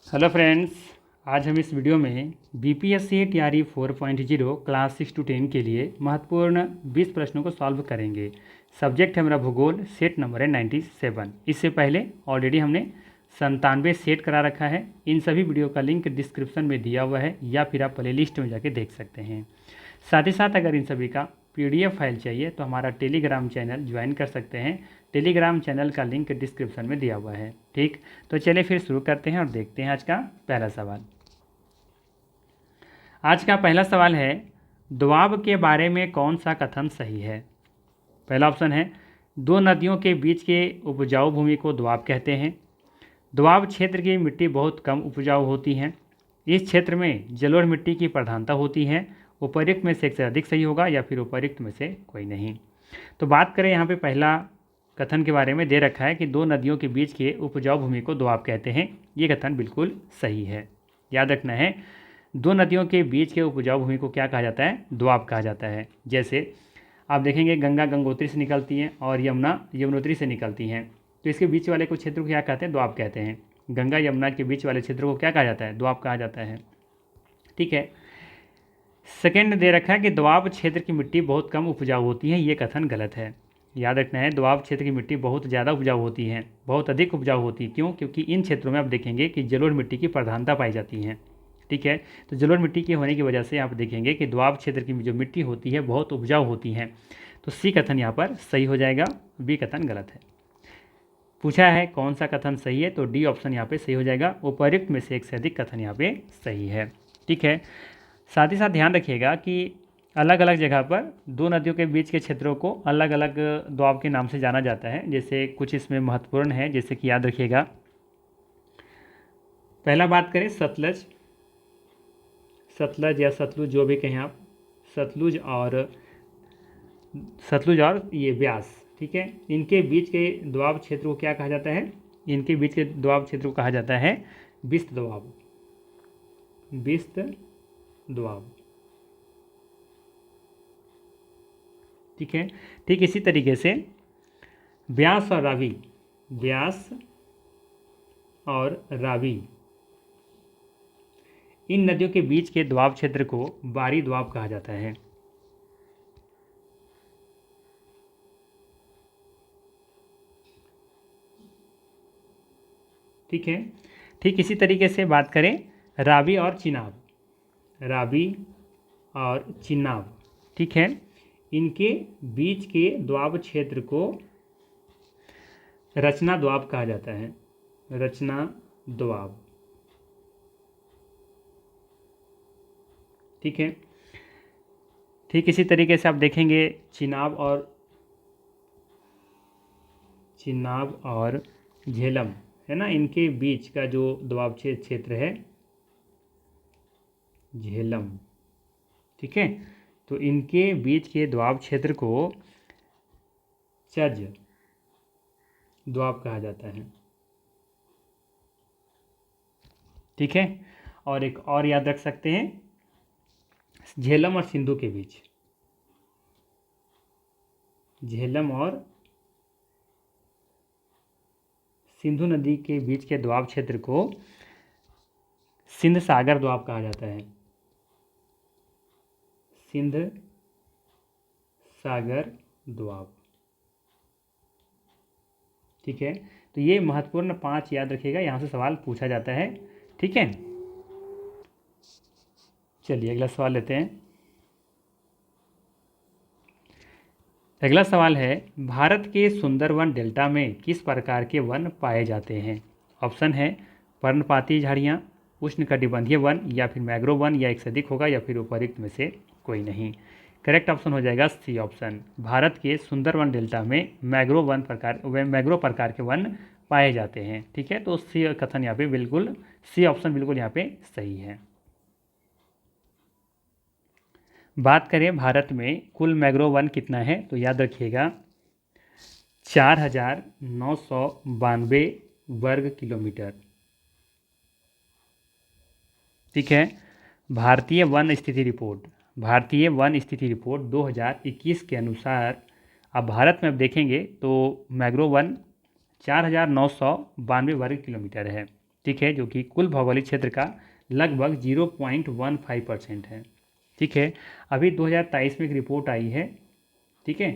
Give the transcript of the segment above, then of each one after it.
Hello friends, आज हम इस वीडियो में बीपीएससी टीआरई 4.0 क्लास 6 to 10 के लिए महत्वपूर्ण 20 प्रश्नों को सॉल्व करेंगे। सब्जेक्ट है मेरा भूगोल, सेट नंबर है 97। इससे पहले ऑलरेडी हमने 97 सेट करा रखा है। इन सभी वीडियो का लिंक डिस्क्रिप्शन में दिया हुआ है या फिर आप प्ले लिस्ट में जाके देख सकते हैं। साथ ही साथ अगर इन सभी का पीडीएफ फाइल चाहिए तो हमारा टेलीग्राम चैनल ज्वाइन कर सकते हैं। टेलीग्राम चैनल का लिंक डिस्क्रिप्शन में दिया हुआ है। ठीक, तो चलिए फिर शुरू करते हैं और देखते हैं आज का पहला सवाल। आज का पहला सवाल है, दोआब के बारे में कौन सा कथन सही है। पहला ऑप्शन है, दो नदियों के बीच के उपजाऊ भूमि को दोआब कहते हैं। दोआब क्षेत्र की मिट्टी बहुत कम उपजाऊ होती है। इस क्षेत्र में जलोढ़ मिट्टी की प्रधानता होती है। उपर्युक्त में से एक से अधिक सही होगा या फिर उपर्युक्त में से कोई नहीं। तो बात करें यहाँ पे पहला कथन के बारे में दे रखा है कि दो नदियों के बीच के उपजाऊ भूमि को दोआब कहते हैं। ये कथन बिल्कुल सही है। याद रखना है, दो नदियों के बीच के उपजाऊ भूमि को क्या कहा जाता है, दोआब कहा जाता है। जैसे आप देखेंगे गंगा गंगोत्री से निकलती हैं और यमुना यमुनोत्री से निकलती हैं, तो इसके बीच वाले कुछ क्षेत्र को क्या कहते हैं, दोआब कहते हैं। गंगा यमुना के बीच वाले क्षेत्र को क्या कहा जाता है, दोआब कहा जाता है। ठीक है। सेकेंड दे रखा है कि दोआब क्षेत्र की मिट्टी बहुत कम उपजाऊ होती है। ये कथन गलत है। याद रखना है, दोआब क्षेत्र की मिट्टी बहुत ज़्यादा उपजाऊ होती है, बहुत अधिक उपजाऊ होती है। क्यों? क्योंकि इन क्षेत्रों में आप देखेंगे कि जलोढ़ मिट्टी की प्रधानता पाई जाती है। ठीक है, तो जलोढ़ मिट्टी के होने की वजह से आप देखेंगे कि दोआब क्षेत्र की जो मिट्टी होती है बहुत उपजाऊ होती है। तो सी कथन यहाँ पर सही हो जाएगा, बी कथन गलत है। पूछा है कौन सा कथन सही है, तो डी ऑप्शन यहाँ पे सही हो जाएगा। उपर्युक्त में से एक से अधिक कथन यहाँ पे सही है। ठीक है। साथ ही साथ ध्यान रखिएगा कि अलग अलग जगह पर दो नदियों के बीच के क्षेत्रों को अलग अलग दोआब के नाम से जाना जाता है। जैसे कुछ इसमें महत्वपूर्ण है, जैसे कि याद रखिएगा, पहला बात करें सतलज, सतलज या सतलुज जो भी कहें आप, सतलुज और ये व्यास। ठीक है, इनके बीच के दोआब क्षेत्र को क्या कहा जाता है, इनके बीच के दोआब क्षेत्र को कहा जाता है बिस्त दोआब, बिस्त दोआब। ठीक है। ठीक इसी तरीके से ब्यास और रावी, ब्यास और रावी, इन नदियों के बीच के दोआब क्षेत्र को बारी दोआब कहा जाता है। ठीक है। ठीक इसी तरीके से बात करें रावी और चिनाब, रावी और चिनाब। ठीक है, इनके बीच के दोआब क्षेत्र को रचना दोआब कहा जाता है, रचना दोआब। ठीक है। ठीक इसी तरीके से आप देखेंगे चिनाब और झेलम, है ना, इनके बीच का जो दोआब क्षेत्र है झेलम। ठीक है, तो इनके बीच के दोआब क्षेत्र को चज दोआब कहा जाता है। ठीक है, और एक और याद रख सकते हैं, झेलम और सिंधु के बीच, झेलम और सिंधु नदी के बीच के दोआब क्षेत्र को सिंध सागर दोआब कहा जाता है, सिंध सागर दोआब। ठीक है, तो ये महत्वपूर्ण 5 याद रखिएगा, यहाँ से सवाल पूछा जाता है। ठीक है, चलिए अगला सवाल लेते हैं। अगला सवाल है, भारत के सुंदरवन डेल्टा में किस प्रकार के वन पाए जाते हैं। ऑप्शन है पर्णपाती झाड़ियाँ, उष्णकटिबंधीय वन, या फिर मैग्रोव वन, या एक से अधिक होगा, या फिर उपर्युक्त में से कोई नहीं। करेक्ट ऑप्शन हो जाएगा सी ऑप्शन। भारत के सुंदरवन डेल्टा में मैग्रोव प्रकार के वन पाए जाते हैं। ठीक है, तो सी कथन यहाँ पे बिल्कुल, सी ऑप्शन बिल्कुल यहाँ पे सही है। बात करें भारत में कुल मैग्रोव वन कितना है, तो याद रखिएगा 4,992 वर्ग किलोमीटर। ठीक है, भारतीय वन स्थिति रिपोर्ट 2021 के अनुसार अब भारत में अब देखेंगे तो मैग्रोव वन 4,992 वर्ग किलोमीटर है। ठीक है, जो कि कुल भौगोलिक क्षेत्र का लगभग 0.15% है। ठीक है, अभी 2023 में एक रिपोर्ट आई है। ठीक है,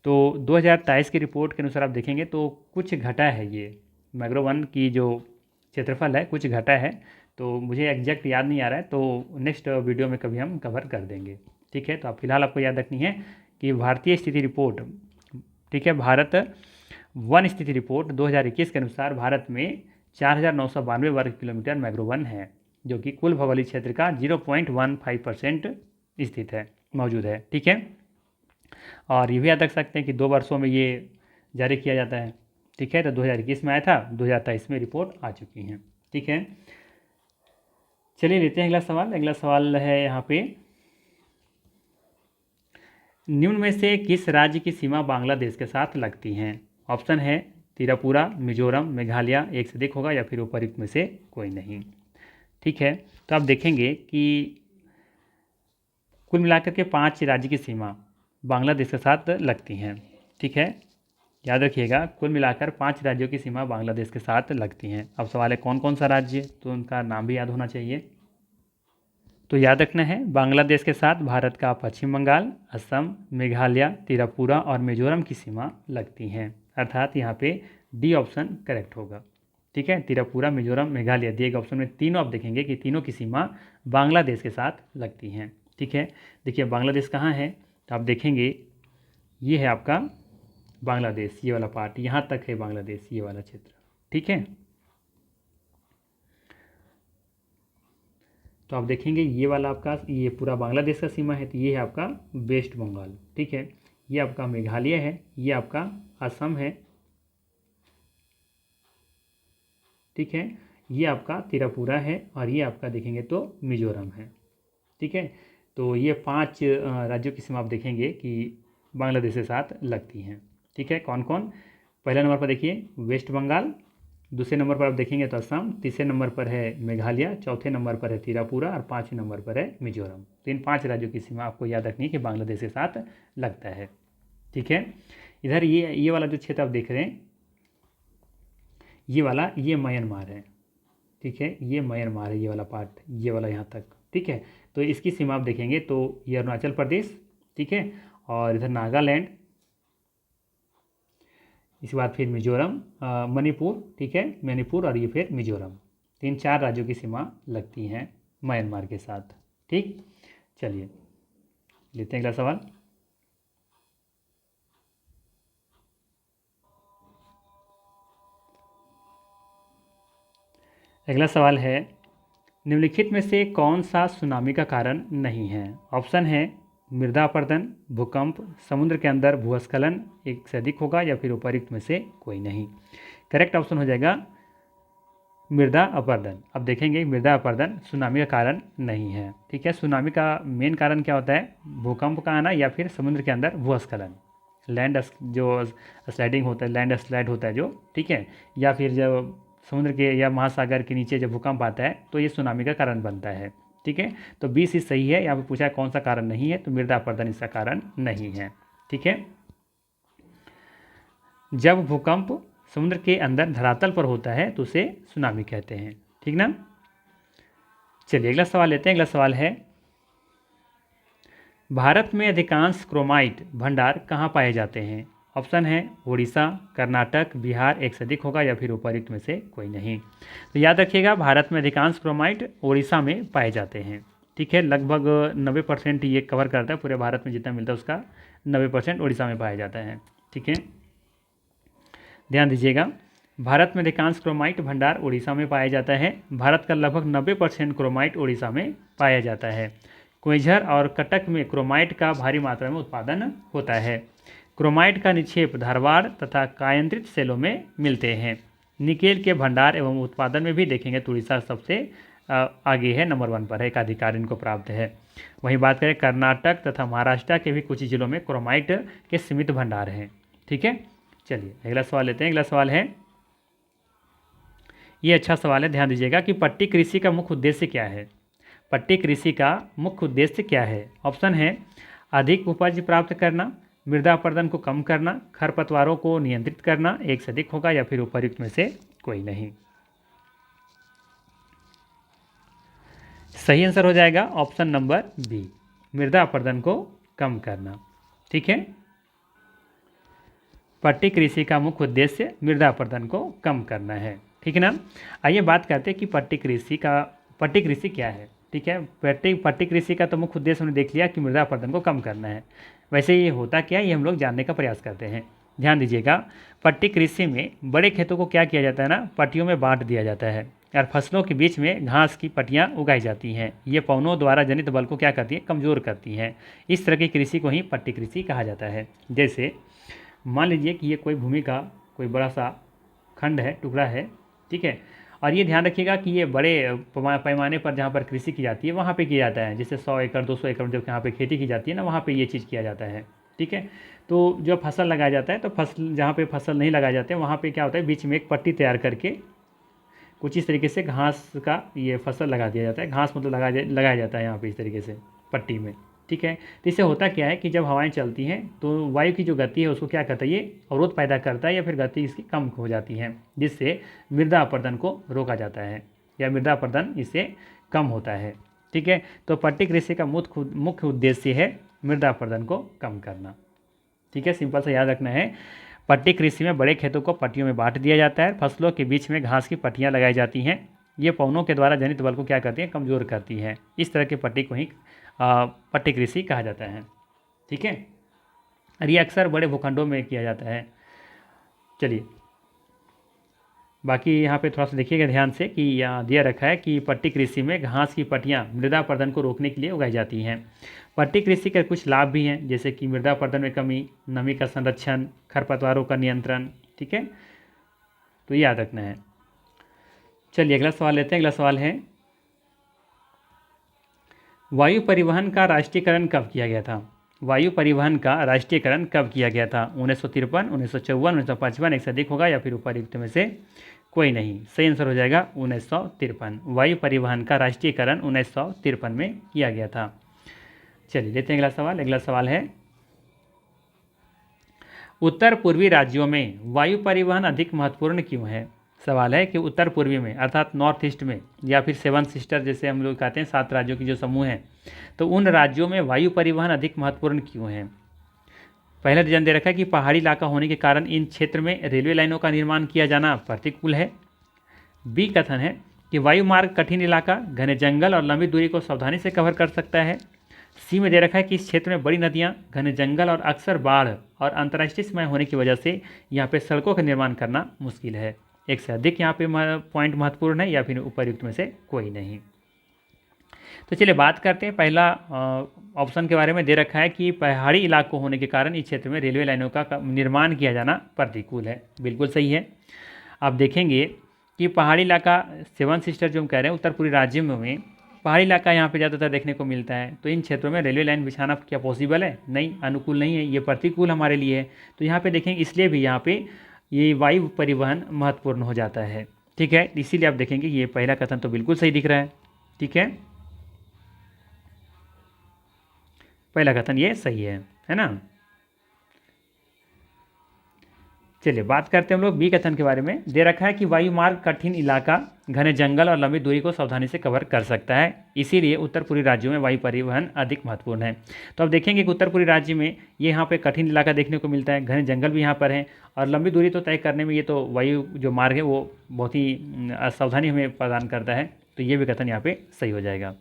तो 2023 की रिपोर्ट के अनुसार आप देखेंगे तो कुछ घटा है, ये मैग्रो वन की जो क्षेत्रफल है कुछ घटा है। तो मुझे एग्जैक्ट याद नहीं आ रहा है, तो नेक्स्ट वीडियो में कभी हम कवर कर देंगे। ठीक है, तो आप फिलहाल आपको याद रखनी है कि भारतीय स्थिति रिपोर्ट, ठीक है, भारत वन स्थिति रिपोर्ट 2021 के अनुसार भारत में 4,992 वर्ग किलोमीटर मैग्रो वन है, जो कि कुल भौगोलिक क्षेत्र का 0.15% स्थित है, मौजूद है। ठीक है, और ये भी याद रख सकते हैं कि 2 वर्षों में ये जारी किया जाता है। ठीक है, तो 2021 में आया था, 2023 में रिपोर्ट आ चुकी हैं। ठीक है, चलिए लेते हैं अगला सवाल। अगला सवाल है यहाँ पे, निम्न में से किस राज्य की सीमा बांग्लादेश के साथ लगती हैं? ऑप्शन है त्रिपुरा, मिजोरम, मेघालय, एक से अधिक होगा या फिर उपयुक्त में से कोई नहीं। ठीक है, तो आप देखेंगे कि कुल मिलाकर के 5 राज्य की सीमा बांग्लादेश के साथ लगती हैं। ठीक है, याद रखिएगा, कुल मिलाकर 5 राज्यों की सीमा बांग्लादेश के साथ लगती हैं। अब सवाल है कौन कौन सा राज्य, तो उनका नाम भी याद होना चाहिए। तो याद रखना है, बांग्लादेश के साथ भारत का पश्चिम बंगाल, असम, मेघालय, त्रिपुरा और मिजोरम की सीमा लगती हैं, अर्थात यहाँ पे डी ऑप्शन करेक्ट होगा। ठीक है, त्रिपुरा, मिजोरम, मेघालय दिए गए ऑप्शन में तीनों आप देखेंगे कि तीनों की सीमा बांग्लादेश के साथ लगती हैं। ठीक है, देखिए बांग्लादेश कहाँ है, तो आप देखेंगे ये है आपका बांग्लादेश, ये वाला पार्ट यहाँ तक है बांग्लादेश, ये वाला क्षेत्र। ठीक है, तो आप देखेंगे ये वाला आपका ये पूरा बांग्लादेश का सीमा है, तो ये है आपका वेस्ट बंगाल। ठीक है, ये आपका मेघालय है, ये आपका असम है। ठीक है, ये आपका त्रिपुरा है और ये आपका देखेंगे तो मिजोरम है। ठीक है, तो ये 5 राज्यों की सीमा आप देखेंगे कि बांग्लादेश के साथ लगती हैं। ठीक है, कौन कौन, पहले नंबर पर देखिए वेस्ट बंगाल, दूसरे नंबर पर आप देखेंगे तो असम, तीसरे नंबर पर है मेघालय, चौथे नंबर पर है त्रिपुरा और 5वें नंबर पर है मिजोरम। तो इन 5 राज्यों की सीमा आपको याद रखनी है कि बांग्लादेश के साथ लगता है। ठीक है, इधर ये वाला जो क्षेत्र आप देख रहे हैं, ये वाला ये म्यांमार है। ठीक है, ये म्यांमार है, ये वाला पार्ट, ये वाला यहाँ तक। ठीक है, तो इसकी सीमा आप देखेंगे तो ये अरुणाचल प्रदेश, ठीक है, और इधर नागालैंड, इसके बाद फिर मिजोरम, मणिपुर, ठीक है, मणिपुर और ये फिर मिजोरम। 3-4 राज्यों की सीमा लगती हैं म्यांमार के साथ। ठीक, चलिए लेते हैं अगला सवाल। अगला सवाल है, निम्नलिखित में से कौन सा सुनामी का कारण नहीं है? ऑप्शन है मृदा अपरदन, भूकंप, समुद्र के अंदर भूस्खलन, एक से अधिक होगा या फिर उपयुक्त में से कोई नहीं। करेक्ट ऑप्शन हो जाएगा मृदा अपरदन। अब देखेंगे मृदा अपरदन सुनामी का कारण नहीं है। ठीक है, सुनामी का मेन कारण क्या होता है? भूकंप का आना या फिर समुद्र के अंदर भूस्खलन, लैंड जो स्लाइडिंग होता है, लैंड स्लाइड होता है जो, ठीक है, या फिर जब समुद्र के या महासागर के नीचे जब भूकंप आता है तो ये सुनामी का कारण बनता है। ठीक है, तो 20 ही सही है। यहाँ पे पूछा है कौन सा कारण नहीं है, तो मृदा अपरदन इसका कारण नहीं है। ठीक है, जब भूकंप समुद्र के अंदर धरातल पर होता है तो उसे सुनामी कहते हैं। ठीक ना, चलिए अगला सवाल लेते हैं। अगला सवाल है, भारत में अधिकांश क्रोमाइट भंडार कहाँ पाए जाते हैं? ऑप्शन है उड़ीसा, कर्नाटक, बिहार, एक से अधिक होगा या फिर उपयुक्त में से कोई नहीं। तो याद रखिएगा, भारत में अधिकांश क्रोमाइट उड़ीसा में पाए जाते हैं। ठीक है, लगभग 90% ये कवर करता है, पूरे भारत में जितना मिलता है उसका 90% उड़ीसा में पाया जाता है। ठीक है, ध्यान दीजिएगा, भारत में अधिकांश क्रोमाइट भंडार उड़ीसा में पाया जाता है। भारत का लगभग 90% क्रोमाइट उड़ीसा में पाया जाता है। क्वेझर और कटक में क्रोमाइट का भारी मात्रा में उत्पादन होता है। क्रोमाइट का निक्षेप धारवाड़ तथा कायंत्रित सेलों में मिलते हैं। निकेल के भंडार एवं उत्पादन में भी देखेंगे तो उड़ीसा सबसे आगे है, नंबर 1 पर है, एकाधिकार इनको प्राप्त है। वहीं बात करें कर्नाटक तथा महाराष्ट्र के भी कुछ जिलों में क्रोमाइट के सीमित भंडार हैं। ठीक है, चलिए अगला सवाल लेते हैं। अगला सवाल है, ये अच्छा सवाल है, ध्यान दीजिएगा कि पट्टी कृषि का मुख्य उद्देश्य क्या है? पट्टी कृषि का मुख्य उद्देश्य क्या है? ऑप्शन है अधिक उपज प्राप्त करना, मृदा अपरदन को कम करना, खरपतवारों को नियंत्रित करना, एक से अधिक होगा या फिर उपयुक्त में से कोई नहीं। सही आंसर हो जाएगा ऑप्शन नंबर बी, मृदा अपरदन को कम करना। ठीक है, पट्टी कृषि का मुख्य उद्देश्य मृदा अपरदन को कम करना है। ठीक है ना। आइए बात करते हैं कि पट्टी कृषि क्या है। ठीक है, पट्टी कृषि का तो मुख्य उद्देश्य हमने देख लिया कि मृदा अपरदन को कम करना है। वैसे ये होता क्या है, ये हम लोग जानने का प्रयास करते हैं। ध्यान दीजिएगा, पट्टी कृषि में बड़े खेतों को क्या किया जाता है ना, पट्टियों में बांट दिया जाता है और फसलों के बीच में घास की पट्टियाँ उगाई जाती हैं। ये पवनों द्वारा जनित बल को क्या करती है, कमज़ोर करती हैं। इस तरह की कृषि को ही पट्टी कृषि कहा जाता है। जैसे मान लीजिए कि ये कोई भूमि का कोई बड़ा सा खंड है, टुकड़ा है। ठीक है, और ये ध्यान रखिएगा कि ये बड़े पैमाने पर जहाँ पर कृषि की जाती है वहाँ पे किया जाता है। जैसे 100 एकड़ 200 एकड़ जब यहाँ पे खेती की जाती है ना, वहाँ पे ये चीज़ किया जाता है। ठीक है, तो जब फसल लगाया जाता है तो फसल जहाँ पे फसल नहीं लगाए जाते हैं वहाँ पे क्या होता है, बीच में एक पट्टी तैयार करके कुछ इस तरीके से घास का ये फसल लगा दिया जाता है। घास मतलब लगाया जाता है यहाँ पे इस तरीके से पट्टी में। ठीक है, तो इससे होता क्या है कि जब हवाएं चलती हैं तो वायु की जो गति है उसको क्या करता है, ये अवरोध पैदा करता है या फिर गति इसकी कम हो जाती है, जिससे मृदा अपरदन को रोका जाता है या मृदा अपरदन इससे कम होता है। ठीक है, तो पट्टी कृषि का मुख्य उद्देश्य है मृदा अपरदन को कम करना। ठीक है, सिंपल से याद रखना है, पट्टी कृषि में बड़े खेतों को पट्टियों में बांट दिया जाता है, फसलों के बीच में घास की पट्टियाँ लगाई जाती हैं। ये पवनों के द्वारा जनित बल को क्या करती हैं, कमज़ोर करती हैं। इस तरह के पट्टी को ही पट्टी कृषि कहा जाता है। ठीक है, और ये अक्सर बड़े भूखंडों में किया जाता है। चलिए बाकी यहाँ पे थोड़ा सा देखिएगा ध्यान से कि यहाँ दिया रखा है कि पट्टी कृषि में घास की पट्टियाँ मृदा अपरदन को रोकने के लिए उगाई जाती हैं। पट्टी कृषि के कुछ लाभ भी हैं, जैसे कि मृदा अपरदन में कमी, नमी का संरक्षण, खरपतवारों का नियंत्रण। ठीक है, तो ये याद रखना है। चलिए अगला सवाल लेते हैं। अगला सवाल है, वायु परिवहन का राष्ट्रीयकरण कब किया गया था? वायु परिवहन का राष्ट्रीयकरण कब किया गया था? 1953, 1954, 1955, एक से अधिक होगा या फिर उपर्युक्त में से कोई नहीं। सही आंसर हो जाएगा 1953। वायु परिवहन का राष्ट्रीयकरण 1953 में किया गया था। चलिए लेते हैं अगला सवाल। अगला सवाल है, उत्तर पूर्वी राज्यों में वायु परिवहन अधिक महत्वपूर्ण क्यों है? सवाल है कि उत्तर पूर्वी में अर्थात नॉर्थ ईस्ट में या फिर 7 सिस्टर जैसे हम लोग कहते हैं, 7 राज्यों की जो समूह है, तो उन राज्यों में वायु परिवहन अधिक महत्वपूर्ण क्यों है? पहला रीजन दे रखा है कि पहाड़ी इलाका होने के कारण इन क्षेत्र में रेलवे लाइनों का निर्माण किया जाना प्रतिकूल है। बी कथन है कि वायु मार्ग कठिन इलाका, घने जंगल और लंबी दूरी को सावधानी से कवर कर सकता है। सी में दे रखा है कि इस क्षेत्र में बड़ी नदियाँ, घने जंगल और अक्सर बाढ़ और अंतर्राष्ट्रीय सीमाएं होने की वजह से यहाँ पे सड़कों का निर्माण करना मुश्किल है। एक से अधिक यहाँ पे पॉइंट महत्वपूर्ण है या फिर उपर्युक्त में से कोई नहीं। तो चलिए बात करते हैं। पहला ऑप्शन के बारे में दे रखा है कि पहाड़ी इलाकों होने के कारण इस क्षेत्र में रेलवे लाइनों का निर्माण किया जाना प्रतिकूल है। बिल्कुल सही है। आप देखेंगे कि पहाड़ी इलाका 7 सिस्टर जो हम कह रहे हैं उत्तर पूर्वी राज्यों में पहाड़ी इलाका यहाँ पे ज़्यादातर देखने को मिलता है। तो इन क्षेत्रों में रेलवे लाइन बिछाना क्या पॉसिबल है? नहीं, अनुकूल नहीं है, ये प्रतिकूल हमारे लिए है। तो यहाँ पे देखेंगे इसलिए भी यहाँ पे ये वायु परिवहन महत्वपूर्ण हो जाता है। ठीक है, इसीलिए आप देखेंगे ये पहला कथन तो बिल्कुल सही दिख रहा है। ठीक है, पहला कथन ये सही है ना। चलिए बात करते हैं हम लोग बी कथन के बारे में। दे रखा है कि वायु मार्ग कठिन इलाका, घने जंगल और लंबी दूरी को सावधानी से कवर कर सकता है, इसीलिए उत्तर पूर्वी राज्यों में वायु परिवहन अधिक महत्वपूर्ण है। तो अब देखेंगे कि उत्तर पूर्वी राज्य में ये यहाँ पे कठिन इलाका देखने को मिलता है, घने जंगल भी यहाँ पर हैं और लंबी दूरी तो तय करने में ये तो वायु जो मार्ग है वो बहुत ही सावधानी हमें प्रदान करता है। तो ये भी कथन यहाँ पे सही हो जाएगा।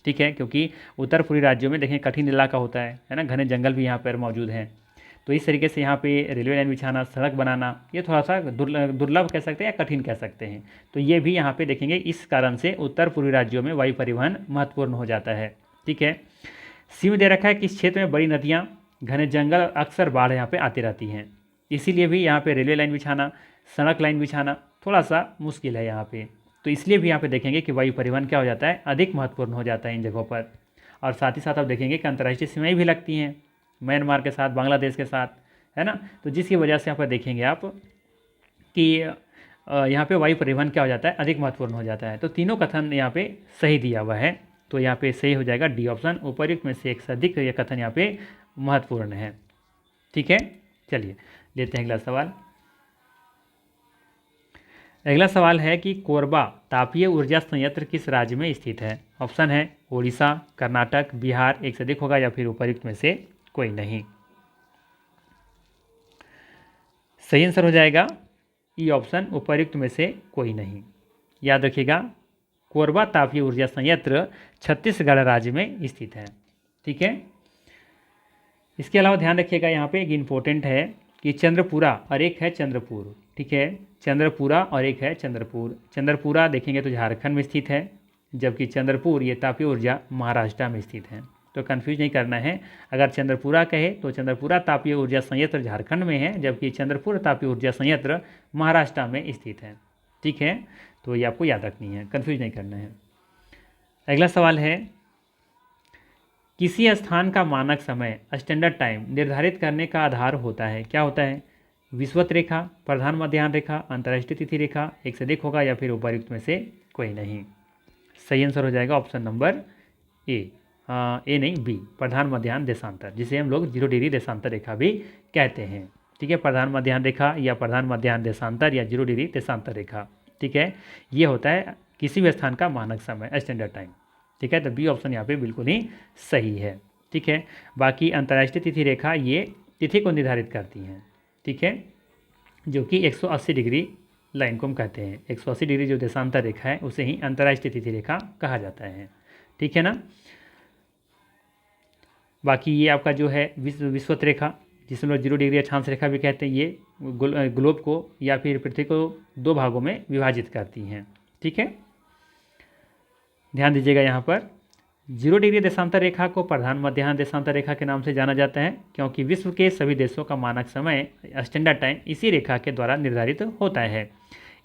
ठीक है, क्योंकि उत्तर पूर्वी राज्यों में देखें कठिन इलाका होता है ना, घने जंगल भी यहाँ पर मौजूद हैं। तो इस तरीके से यहाँ पे रेलवे लाइन बिछाना, सड़क बनाना ये थोड़ा सा दुर्लभ कह सकते हैं या कठिन कह सकते हैं। तो ये भी यहाँ पे देखेंगे इस कारण से उत्तर पूर्वी राज्यों में वायु परिवहन महत्वपूर्ण हो जाता है। ठीक है, सी में दे रखा है कि इस क्षेत्र में बड़ी नदियाँ, घने जंगल और अक्सर बाढ़ यहाँ पे आती रहती हैं, इसीलिए भी यहाँ पे रेलवे लाइन बिछाना, सड़क लाइन बिछाना थोड़ा सा मुश्किल है यहाँ पे। तो इसलिए भी यहाँ पे देखेंगे कि वायु परिवहन क्या हो जाता है, अधिक महत्वपूर्ण हो जाता है इन जगहों पर। और साथ ही साथ आप देखेंगे कि अंतर्राष्ट्रीय सीमाएं भी लगती हैं म्यांमार के साथ, बांग्लादेश के साथ, है ना। तो जिसकी वजह से यहाँ पर देखेंगे आप कि यहाँ पे वायु परिवहन क्या हो जाता है, अधिक महत्वपूर्ण हो जाता है। तो तीनों कथन यहाँ पे सही दिया हुआ है। तो यहाँ पे सही हो जाएगा डी ऑप्शन, उपर्युक्त में से एक से अधिक यह कथन यहाँ पे महत्वपूर्ण है। ठीक है, चलिए लेते हैं अगला सवाल। अगला सवाल है कि कोरबा तापीय ऊर्जा संयंत्र किस राज्य में स्थित है? ऑप्शन है उड़ीसा, कर्नाटक, बिहार, एक से अधिक होगा या फिर उपर्युक्त में से कोई नहीं। सही आंसर हो जाएगा ई ऑप्शन, उपर्युक्त में से कोई नहीं। याद रखिएगा, कोरबा तापीय ऊर्जा संयंत्र छत्तीसगढ़ राज्य में स्थित है। ठीक है। इसके अलावा ध्यान रखिएगा यहाँ पे एक इम्पोर्टेंट है कि चंद्रपुरा और एक है चंद्रपुर। ठीक है, चंद्रपुरा और एक है चंद्रपुर। चंद्रपुरा देखेंगे तो झारखंड में स्थित है, जबकि चंद्रपुर ये तापीय ऊर्जा महाराष्ट्र में स्थित है। तो कंफ्यूज नहीं करना है। अगर चंद्रपुरा कहे तो चंद्रपुरा तापीय ऊर्जा संयंत्र झारखंड में है, जबकि चंद्रपुर तापीय ऊर्जा संयंत्र महाराष्ट्र में स्थित है। ठीक है, तो ये आपको याद रखनी है, कंफ्यूज नहीं करना है। अगला सवाल है, किसी स्थान का मानक समय स्टैंडर्ड टाइम निर्धारित करने का आधार होता है, क्या होता है? विषुवत रेखा, प्रधान मध्याह्न रेखा, अंतर्राष्ट्रीय तिथि रेखा, एक से अधिक होगा या फिर उपर्युक्त में से कोई नहीं। सही आंसर हो जाएगा ऑप्शन नंबर ए। ए नहीं, बी, प्रधान मध्याह्न देशांतर, जिसे हम लोग 0 डिग्री देशांतर रेखा भी कहते हैं। ठीक है, प्रधान मध्याह्न रेखा या प्रधान मध्याह्न देशांतर या 0 डिग्री देशांतर रेखा। ठीक है, ये होता है किसी भी स्थान का मानक समय स्टैंडर्ड टाइम। ठीक है, तो बी ऑप्शन यहाँ पे बिल्कुल ही सही है। ठीक है, बाकी अंतर्राष्ट्रीय तिथि रेखा ये तिथि को निर्धारित करती हैं। ठीक है, जो कि 180 डिग्री लाइन को हम कहते हैं। 180 डिग्री जो देशांतर रेखा है उसे ही अंतर्राष्ट्रीय तिथि रेखा कहा जाता है। ठीक है ना। बाकी ये आपका जो है विषुवत रेखा, जिसे हम लोग 0 डिग्री अक्षांश रेखा भी कहते हैं, ये ग्लोब को या फिर पृथ्वी को 2 भागों में विभाजित करती हैं। ठीक है, ध्यान दीजिएगा यहाँ पर 0 डिग्री देशांतर रेखा को प्रधान मध्याह्न देशांतर रेखा के नाम से जाना जाता है, क्योंकि विश्व के सभी देशों का मानक समय स्टैंडर्ड टाइम इसी रेखा के द्वारा निर्धारित होता है।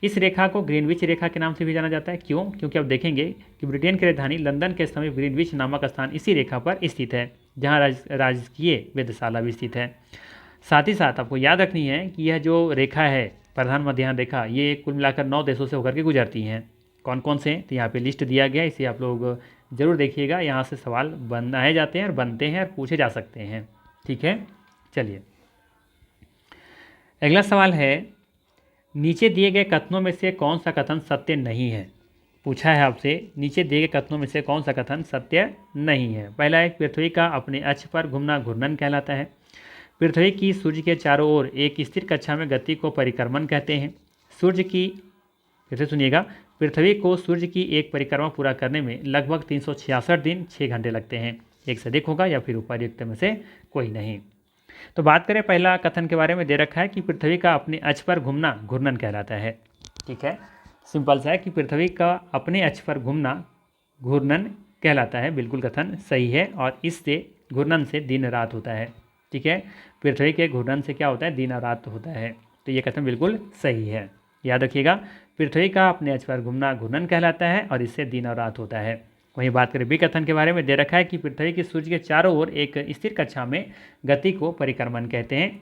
इस रेखा को ग्रीनविच रेखा के नाम से भी जाना जाता है। क्यों? क्योंकि अब देखेंगे कि ब्रिटेन की राजधानी लंदन के समीप ग्रीनविच नामक स्थान इसी रेखा पर स्थित है, जहाँ राजकीय वेधशाला भी स्थित है। साथ ही साथ आपको याद रखनी है कि यह जो रेखा है प्रधान मध्याह्न रेखा, ये कुल मिलाकर 9 देशों से होकर के गुजरती हैं। कौन कौन से? तो यहाँ पे लिस्ट दिया गया है, इसे आप लोग ज़रूर देखिएगा। यहाँ से सवाल बनाए जाते हैं और बनते हैं और पूछे जा सकते हैं। ठीक है, चलिए अगला सवाल है, नीचे दिए गए कथनों में से कौन सा कथन सत्य नहीं है? पूछा है आपसे, नीचे दिए गए कथनों में से कौन सा कथन सत्य नहीं है? पहला है, पृथ्वी का अपने अक्ष पर घूमना घूर्णन कहलाता है। पृथ्वी की सूर्य के चारों ओर एक स्थिर कक्षा में गति को परिक्रमण कहते हैं। सूर्य की, फिर से सुनिएगा, पृथ्वी को सूर्य की एक परिक्रमा पूरा करने में लगभग 366 दिन 6 घंटे लगते हैं। एक से अधिक होगा या फिर उपर्युक्त में से कोई नहीं। तो बात करें पहला कथन के बारे में, दे रखा है कि पृथ्वी का अपने अक्ष पर घूमना घूर्णन कहलाता है। ठीक है, सिंपल सा है कि पृथ्वी का अपने अक्ष पर घूमना घूर्णन कहलाता है। बिल्कुल कथन सही है, और इससे घूर्णन से दिन रात होता है। ठीक है, पृथ्वी के घूर्णन से क्या होता है? दिन और रात होता है। तो ये कथन बिल्कुल सही है, याद रखिएगा। पृथ्वी का अपने अक्ष पर घूमना घूर्णन कहलाता है और इससे दिन और रात होता है। वहीं बात करें बी कथन के बारे में, दे रखा है कि पृथ्वी की सूर्य के चारों ओर एक स्थिर कक्षा में गति को परिक्रमण कहते हैं।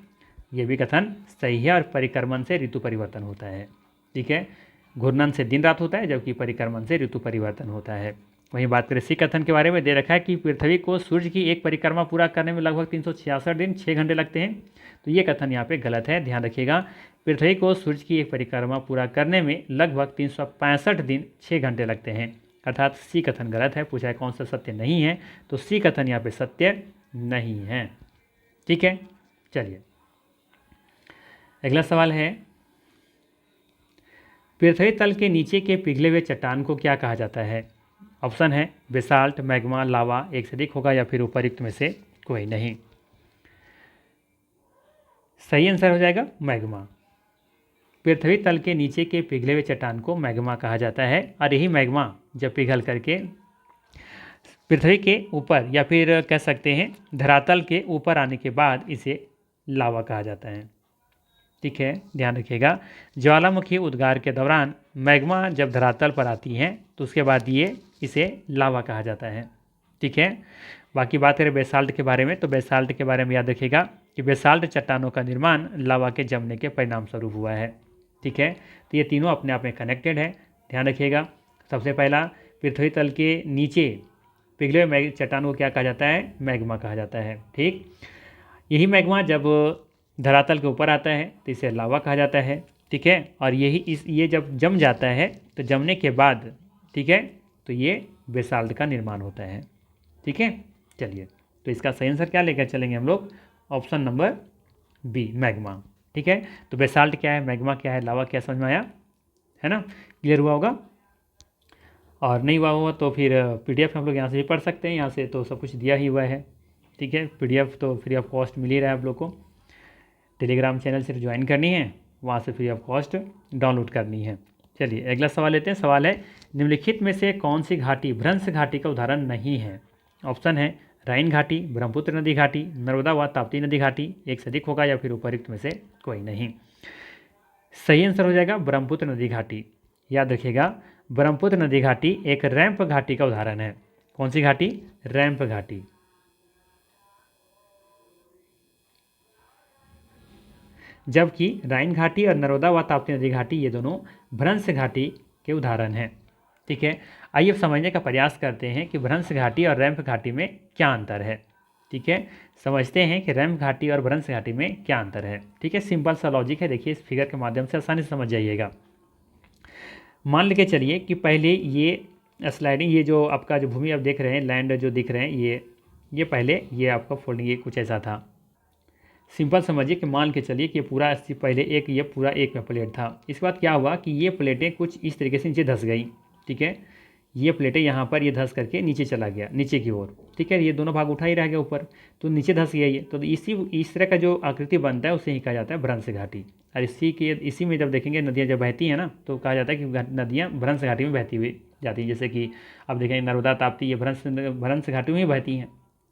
यह भी कथन सही है, और परिक्रमण से ऋतु परिवर्तन होता है। ठीक है, घूर्णन से दिन रात होता है, जबकि परिक्रमण से ऋतु परिवर्तन होता है। वहीं बात करें सी कथन के बारे में, दे रखा है कि पृथ्वी को सूर्य की एक परिक्रमा पूरा करने में लगभग 366 दिन 6 घंटे लगते हैं। तो ये कथन यहाँ पे गलत है, ध्यान रखिएगा। पृथ्वी को सूर्य की एक परिक्रमा पूरा करने में लगभग 365 दिन 6 घंटे लगते हैं, अर्थात सी कथन गलत है। पूछा है कौन सा सत्य नहीं है, तो सी कथन यहाँ पे सत्य नहीं है। ठीक है, चलिए अगला सवाल है, पृथ्वी तल के नीचे के पिघले हुए चट्टान को क्या कहा जाता है? ऑप्शन है बेसाल्ट, मैग्मा, लावा, एक से अधिक होगा या फिर उपर्युक्त में से कोई नहीं। सही आंसर हो जाएगा मैग्मा। पृथ्वी तल के नीचे के पिघले हुए चट्टान को मैग्मा कहा जाता है, और यही मैग्मा जब पिघल करके पृथ्वी के ऊपर या फिर कह सकते हैं धरातल के ऊपर आने के बाद इसे लावा कहा जाता है। ठीक है, ध्यान रखिएगा, ज्वालामुखी उद्गार के दौरान मैग्मा जब धरातल पर आती हैं तो उसके बाद ये इसे लावा कहा जाता है। ठीक है, बाकी बात करें बेसाल्ट के बारे में, तो बेसाल्ट के बारे में याद रखिएगा कि बेसाल्ट चट्टानों का निर्माण लावा के जमने के परिणाम स्वरूप हुआ है। ठीक है, तो ये तीनों अपने आप में कनेक्टेड है, ध्यान रखिएगा। सबसे पहला, पृथ्वी तल के नीचे पिघले हुए चट्टानों को क्या कहा जाता है? मैग्मा कहा जाता है। ठीक, यही मैग्मा जब धरातल के ऊपर आता है तो इसे लावा कहा जाता है। ठीक है, और ये जब जम जाता है तो जमने के बाद, ठीक है, तो ये बेसाल्ट का निर्माण होता है। ठीक है, चलिए, तो इसका सही आंसर क्या लेकर चलेंगे हम लोग? Option number B, magma. ठीक है, तो बेसाल्ट क्या है, मैग्मा क्या है, लावा क्या, समझ में आया है ना? क्लियर हुआ होगा। और नहीं हुआ हुआ तो फिर PDF हम लोग यहाँ से भी पढ़ सकते हैं, यहाँ से तो सब कुछ दिया ही हुआ है। ठीक है, PDF तो फ्री ऑफ कॉस्ट मिल ही रहा है आप लोग को। टेलीग्राम चैनल से ज्वाइन करनी है, वहाँ से फ्री ऑफ कॉस्ट डाउनलोड करनी है। चलिए अगला सवाल लेते हैं। सवाल है, निम्नलिखित में से कौन सी घाटी भ्रंश घाटी का उदाहरण नहीं है? ऑप्शन है राइन घाटी, ब्रह्मपुत्र नदी घाटी, नर्मदा व ताप्ती नदी घाटी, एक से अधिक होगा या फिर उपयुक्त में से कोई नहीं। सही आंसर हो जाएगा ब्रह्मपुत्र नदी घाटी। याद रखिएगा, ब्रह्मपुत्र नदी घाटी एक रैंप घाटी का उदाहरण है। कौन सी घाटी? रैंप घाटी। जबकि राइन घाटी और नर्मदा व ताप्ती नदी घाटी ये दोनों भ्रंश घाटी के उदाहरण हैं। ठीक है, आइए अब समझने का प्रयास करते हैं कि भ्रंश घाटी और रैंप घाटी में क्या अंतर है। ठीक है, समझते हैं कि रैंप घाटी और भ्रंश घाटी में क्या अंतर है। ठीक है, सिंपल सा लॉजिक है, देखिए इस फिगर के माध्यम से आसानी से समझ जाइएगा। मान लेके चलिए कि पहले ये स्लाइडिंग, ये जो आपका जो भूमि आप देख रहे हैं, लैंड जो दिख रहे हैं, ये पहले ये आपका फोल्डिंग ये कुछ ऐसा था। सिंपल समझिए कि मान के चलिए कि पूरा पहले एक ये पूरा एक में प्लेट था। इसके बाद क्या हुआ कि ये प्लेटें कुछ इस तरीके से नीचे धंस गई। ठीक है, ये प्लेटें यहाँ पर ये धंस करके नीचे चला गया, नीचे की ओर। ठीक है, ये दोनों भाग उठा ही रह गया ऊपर, तो नीचे धंस गया ये। तो इस तरह का जो आकृति बनता है उसे ही कहा जाता है भ्रंश घाटी। और इसी में जब देखेंगे नदियाँ जब बहती हैं ना, तो कहा जाता है कि नदियाँ भ्रंश घाटी में बहती हुई जाती हैं। जैसे कि अब देखेंगे नर्मदा ताप्ती, ये भ्रंश घाटी में ही बहती हैं।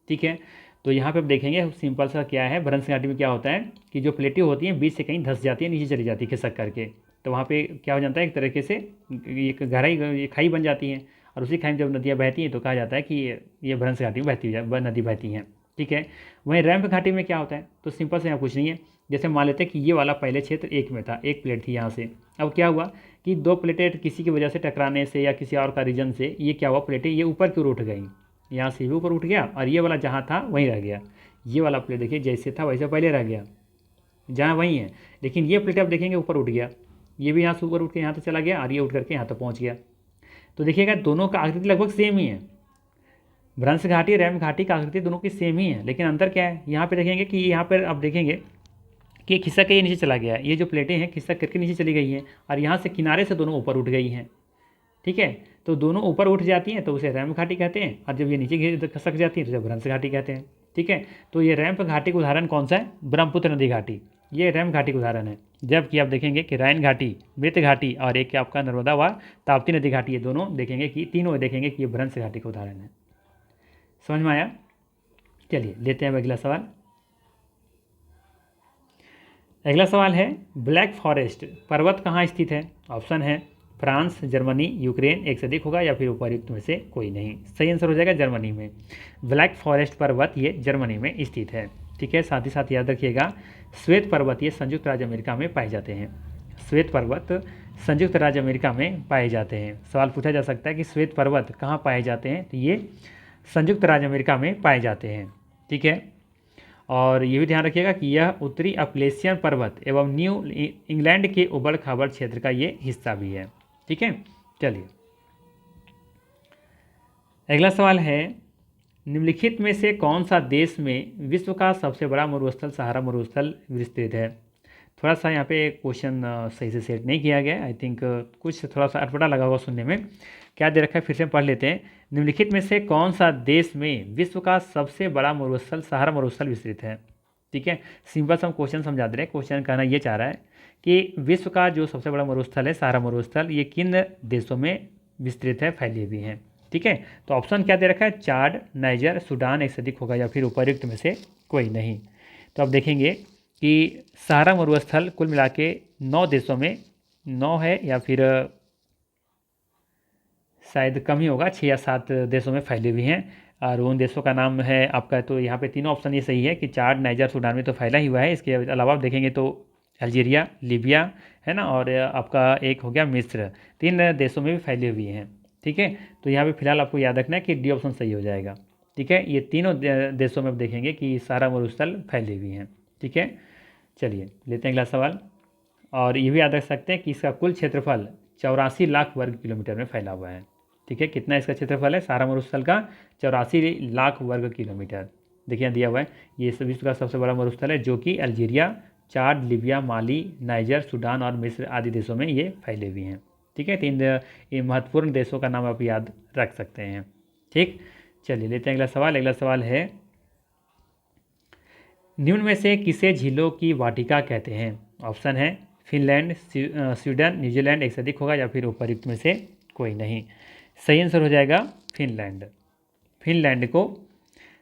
ठीक है, तो यहाँ पे आप देखेंगे सिंपल सा क्या है, भ्रंश घाटी में क्या होता है कि जो प्लेटें होती हैं बीच से कहीं धंस जाती है, नीचे चली जाती है खिसक करके। तो वहाँ पे क्या हो जाता है, एक तरीके से एक गहराई खाई बन जाती है, और उसी खाई में जब नदियाँ बहती हैं तो कहा जाता है कि ये भ्रंश घाटी में नदी बहती हैं। ठीक है, वहीं रैंप घाटी में क्या होता है, तो सिंपल से यहाँ कुछ नहीं है। जैसे मान लेते हैं कि ये वाला पहले क्षेत्र एक में था, एक प्लेट थी यहाँ से। अब क्या हुआ कि दो प्लेटें किसी की वजह से टकराने से या किसी और का रीजन से ये क्या हुआ, प्लेटें ये ऊपर की ओर उठ गई, यहाँ से भी ऊपर उठ गया, और ये वाला जहाँ था वहीं रह गया। ये वाला प्लेट देखिए जैसे था वैसे पहले रह गया, जहाँ वहीं है। लेकिन ये प्लेट आप देखेंगे ऊपर उठ गया, ये भी यहाँ से ऊपर उठ के यहाँ तक चला गया, और ये उठ करके यहाँ तक पहुँच गया। तो देखिएगा दोनों का आकृति लगभग सेम ही है। भ्रंश घाटी रैंप घाटी का आकृति दोनों की सेम ही है, लेकिन अंतर क्या है, यहाँ पे देखेंगे कि यहाँ पर आप देखेंगे कि खिसक के ये नीचे चला गया है। ये जो प्लेटें हैं खिसक करके नीचे चली गई हैं, और यहाँ से किनारे से दोनों ऊपर उठ गई हैं। ठीक है, तो दोनों ऊपर उठ जाती हैं तो उसे रैंप घाटी कहते हैं, और जब ये नीचे खसक जाती है तो जब भ्रंश घाटी कहते हैं। ठीक है, तो ये रैंप घाटी का उदाहरण कौन सा है? ब्रह्मपुत्र नदी घाटी, ये रैंप घाटी का उदाहरण है। जबकि आप देखेंगे कि राइन घाटी, मृत घाटी और एक आपका नर्मदा व ताप्ती नदी घाटी, ये दोनों देखेंगे कि तीनों देखेंगे कि ये भ्रंश घाटी का उदाहरण है। समझ में आया? चलिए लेते हैं अगला सवाल। अगला सवाल है, ब्लैक फॉरेस्ट पर्वत कहाँ स्थित है? ऑप्शन है फ्रांस, जर्मनी, यूक्रेन, एक से अधिक होगा या फिर उपर्युक्त में से कोई नहीं। सही आंसर हो जाएगा जर्मनी में। ब्लैक फॉरेस्ट पर्वत ये जर्मनी में स्थित है। ठीक है, साथ ही साथ याद रखिएगा श्वेत पर्वत ये संयुक्त राज्य अमेरिका में पाए जाते हैं। श्वेत पर्वत संयुक्त राज्य अमेरिका में पाए जाते हैं। सवाल पूछा जा सकता है कि श्वेत पर्वत कहाँ पाए जाते हैं, तो ये संयुक्त राज्य अमेरिका में पाए जाते हैं। ठीक है, और ये भी ध्यान रखिएगा कि यह उत्तरी अपलेशियन पर्वत एवं न्यू इंग्लैंड के उबड़ खाबड़ क्षेत्र का ये हिस्सा भी है। ठीक है, चलिए अगला सवाल है, निम्नलिखित में से कौन सा देश में विश्व का सबसे बड़ा मरुस्थल सहारा मरुस्थल विस्तृत है? थोड़ा सा यहाँ पे क्वेश्चन सही से सेट नहीं किया गया, आई थिंक कुछ थोड़ा सा अटपटा लगा होगा सुनने में। क्या दे रखा है, फिर से पढ़ लेते हैं। निम्नलिखित में से कौन सा देश में विश्व का सबसे बड़ा मरुस्थल सहारा मरुस्थल विस्तृत है? ठीक है, सिंपल सा हम क्वेश्चन समझा दे रहे हैं। क्वेश्चन कहना ये चाह रहा है कि विश्व का जो सबसे बड़ा मरुस्थल है सहारा मरुस्थल, ये किन देशों में विस्तृत है, फैली हुई है? ठीक है, तो ऑप्शन क्या दे रखा है, चाड, नाइजर, सूडान, एक से अधिक होगा या फिर उपर्युक्त में से कोई नहीं। तो अब देखेंगे कि सहारा मरुस्थल कुल मिला के 9 देशों में 9 है, या फिर शायद कम ही होगा, 6 या 7 देशों में फैली हुई हैं। और उन देशों का नाम है आपका, तो यहाँ पे तीनों ऑप्शन ये सही है कि चाड, नाइजर, सूडान में तो फैला ही हुआ है। इसके अलावा आप देखेंगे तो अल्जीरिया, लीबिया है ना, और आपका एक हो गया मिस्र, 3 देशों में भी फैली हुई हैं। ठीक है, तो यहाँ पे फिलहाल आपको याद रखना है कि डी ऑप्शन सही हो जाएगा। ठीक है, ये तीनों देशों में आप देखेंगे कि सहारा मरुस्थल फैली हुई हैं। ठीक है, चलिए लेते हैं अगला सवाल। और ये भी याद रख सकते हैं कि इसका कुल क्षेत्रफल 84 लाख वर्ग किलोमीटर में फैला हुआ है। ठीक है, कितना इसका क्षेत्रफल है सारा मरुस्थल का? 84 लाख वर्ग किलोमीटर। देखिए यहाँ दिया हुआ है, ये विश्व का सबसे बड़ा मरुस्थल है जो कि अल्जीरिया, चाद, लीबिया, माली, नाइजर, सूडान और मिस्र आदि देशों में ये फैले हुए हैं। ठीक है, तो ये महत्वपूर्ण देशों का नाम आप याद रख सकते हैं। ठीक, चलिए लेते हैं अगला सवाल। अगला सवाल है, निम्न में से किसे झीलों की वाटिका कहते हैं? ऑप्शन है फिनलैंड, स्वीडन, न्यूजीलैंड, एक से अधिक होगा या फिर उपर्युक्त में से कोई नहीं। सही आंसर हो जाएगा फिनलैंड। फिनलैंड को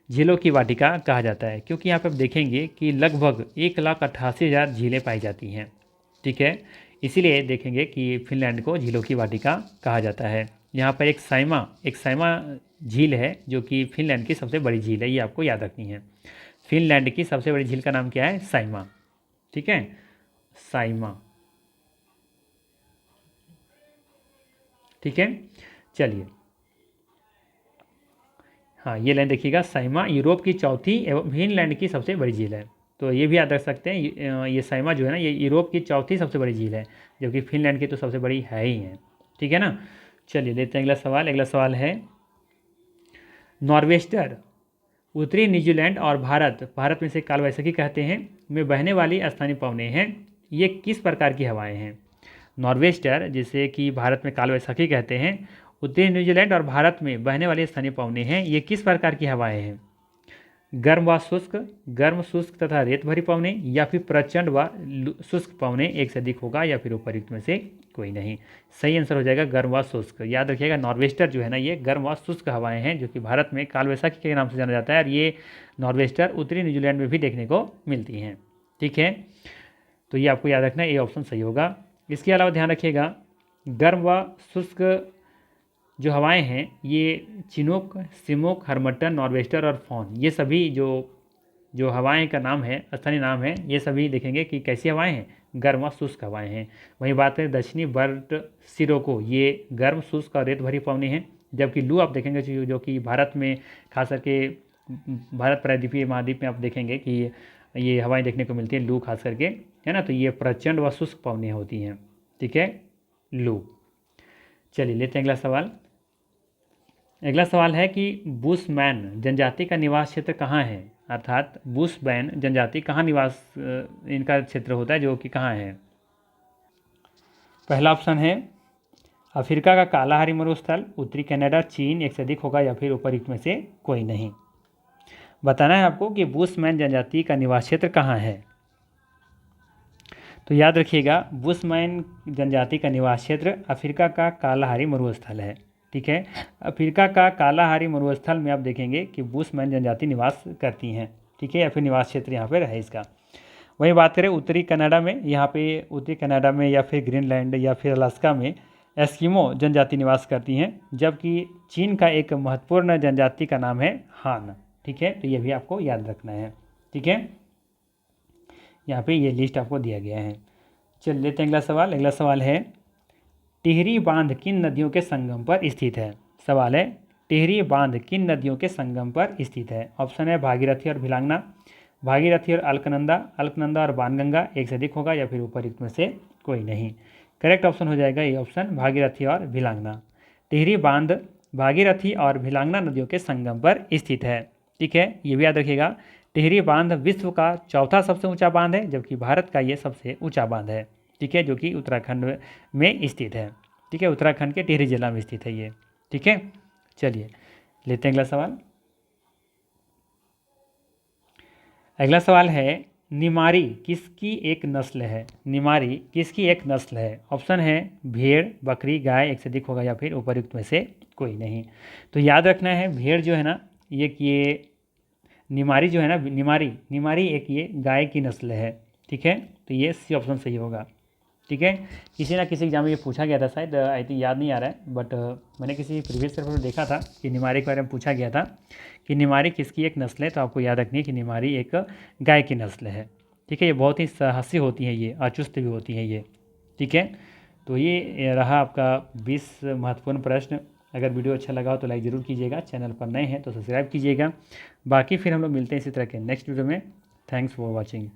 झीलों की वाटिका कहा जाता है क्योंकि यहाँ पर आप देखेंगे कि लगभग 1,88,000 झीलें पाई जाती हैं। ठीक है, इसीलिए देखेंगे कि फिनलैंड को झीलों की वाटिका कहा जाता है। यहाँ पर एक साइमा झील है जो कि फिनलैंड की सबसे बड़ी झील है, ये आपको याद रखनी है। फिनलैंड की सबसे बड़ी झील का नाम क्या है? साइमा। ठीक है, साइमा। ठीक है, चलिए हाँ, ये लाइन देखिएगा, साइमा यूरोप की चौथी एवं फिनलैंड की सबसे बड़ी झील है। तो ये भी याद रख सकते हैं, ये साइमा जो है ना, ये यूरोप की चौथी सबसे बड़ी झील है, जबकि फिनलैंड की तो सबसे बड़ी है ही है। ठीक है ना, चलिए लेते हैं अगला सवाल। अगला सवाल है, नॉर्वेस्टर उत्तरी न्यूजीलैंड और भारत में से कालवैसाखी कहते हैं में बहने वाली स्थानीय पवनें हैं, ये किस प्रकार की हवाएं हैं? नॉर्वेस्टर जिसे कि भारत में कालवैसाखी कहते हैं, उत्तरी न्यूजीलैंड और भारत में बहने वाली स्थानीय पवनें हैं, ये किस प्रकार की हवाएं हैं? गर्म शुष्क तथा रेत भरी पवनें या फिर प्रचंड व शुष्क पवनें, एक से अधिक होगा या फिर उपर्युक्त में से कोई नहीं। सही आंसर हो जाएगा गर्म व शुष्क। याद रखिएगा नॉर्वेस्टर जो है ना, ये गर्म व शुष्क हवाएं हैं जो कि भारत में कालवैसाखी के नाम से जाना जाता है, और ये नॉर्वेस्टर उत्तरी न्यूजीलैंड में भी देखने को मिलती हैं। ठीक है, तो ये आपको याद रखना है, ये ऑप्शन सही होगा। इसके अलावा ध्यान रखिएगा गर्म व शुष्क जो हवाएं हैं, ये चिनूक, सिमुक, हरमट्टन, नॉर्वेस्टर और फॉन, ये सभी जो हवाएं का नाम है, स्थानीय नाम है, ये सभी देखेंगे कि कैसी हवाएं हैं, गर्म व शुष्क हवाएं हैं। वहीं बात करें दक्षिणी बर्ट सिरोको, ये गर्म, शुष्क और रेत भरी पवनी हैं, जबकि लू आप देखेंगे जो कि भारत में खास करके भारत प्रायद्वीपीय महाद्वीप में आप देखेंगे कि ये हवाएं देखने को मिलती हैं, लू खास करके, है ना, तो ये प्रचंड व शुष्क पवनी होती हैं। ठीक है, लू। चलिए लेते हैं अगला सवाल। अगला सवाल है कि बुशमैन जनजाति का निवास क्षेत्र कहाँ है? अर्थात बुशमैन जनजाति कहाँ निवास इनका क्षेत्र होता है, जो कि कहाँ है? पहला ऑप्शन है अफ्रीका का कालाहारी मरुस्थल, उत्तरी कनाडा, चीन, एक से अधिक होगा या फिर उपर्युक्त में से कोई नहीं। बताना है आपको कि बुशमैन जनजाति का निवास क्षेत्र कहाँ है। तो याद रखिएगा बुशमैन जनजाति का निवास क्षेत्र अफ्रीका का कालाहारी मरुस्थल है। ठीक है, अफ्रीका का कालाहारी मरुस्थल में आप देखेंगे कि बुशमैन जनजाति निवास करती हैं। ठीक है, या फिर निवास क्षेत्र यहाँ पर है इसका। वहीं बात करें उत्तरी कनाडा में, यहाँ पे उत्तरी कनाडा में या फिर ग्रीनलैंड या फिर अलास्का में एस्किमो जनजाति निवास करती हैं, जबकि चीन का एक महत्वपूर्ण जनजाति का नाम है हान। ठीक है, तो ये भी आपको याद रखना है। ठीक है, यहाँ पे ये लिस्ट आपको दिया गया है। चल लेते हैं अगला सवाल। अगला सवाल है टिहरी बांध किन नदियों के संगम पर स्थित है? सवाल है टिहरी बांध किन नदियों के संगम पर स्थित है? ऑप्शन है भागीरथी और भिलांगना, भागीरथी और अलकनंदा और बाणगंगा, एक से अधिक होगा या फिर उपर्युक्त में से कोई नहीं। करेक्ट ऑप्शन हो जाएगा ये ऑप्शन भागीरथी और भिलांगना। टिहरी बांध भागीरथी और भिलांगना नदियों के संगम पर स्थित है। ठीक है, ये भी याद रखिएगा टिहरी बांध विश्व का चौथा सबसे ऊंचा बांध है, जबकि भारत का ये सबसे ऊंचा बांध है। ठीक है, जो कि उत्तराखंड में स्थित है। ठीक है, उत्तराखंड के टिहरी जिला में स्थित है ये। ठीक है, चलिए लेते हैं अगला सवाल। अगला सवाल है निमारी किसकी एक नस्ल है? निमारी किसकी एक नस्ल है? ऑप्शन है भेड़, बकरी, गाय, एक से अधिक होगा या फिर उपर्युक्त में से कोई नहीं। तो याद रखना है भेड़ जो है ना, ये निमारी जो है ना, निमारी एक ये गाय की नस्ल है। ठीक है, तो ये सी ऑप्शन सही होगा। ठीक है, किसी ना किसी एग्जाम में ये पूछा गया था शायद, आई थिंक याद नहीं आ रहा है, बट मैंने किसी प्रीवियस पेपर में देखा था कि निमारी के बारे में पूछा गया था कि निमारी किसकी एक नस्ल है, तो आपको याद रखनी है कि निमारी एक गाय की नस्ल है। ठीक है, ये बहुत ही साहसी होती हैं, ये अचुस्त भी होती हैं ये। ठीक है, तो ये रहा आपका 20 महत्वपूर्ण प्रश्न। अगर वीडियो अच्छा लगा हो तो लाइक ज़रूर कीजिएगा, चैनल पर नए हैं तो सब्सक्राइब कीजिएगा। बाकी फिर हम लोग मिलते हैं इसी तरह के नेक्स्ट वीडियो में। Thanks for watching.